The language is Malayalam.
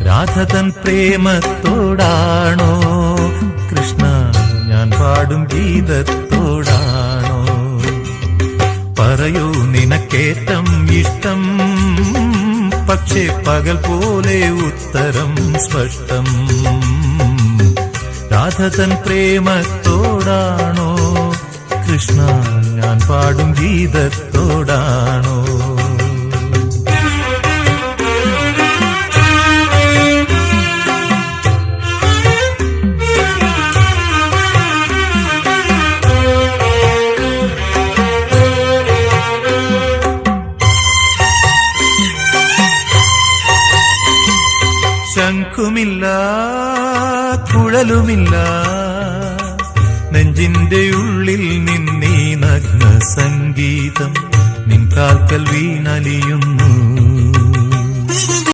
രാധതൻ പ്രേമത്തോടാണോ കൃഷ്ണ ഞാൻ പാടും ഗീതത്തോടാണോ? പറയൂ നിനക്കേറ്റം ഇഷ്ടം, പക്ഷേ പകൽ പോലെ ഉത്തരം സ്പഷ്ടം. രാധതൻ പ്രേമത്തോടാണോ കൃഷ്ണ ഞാൻ പാടും ഗീതത്തോടാണോ? ശംഖുമില്ല കുഴലുമില്ല, നെഞ്ചിന്റെ ഉള്ളിൽ നിന്നീ നഗ്ന സംഗീതം നിൻ കാൽക്കൽ വീണലിയുന്നു.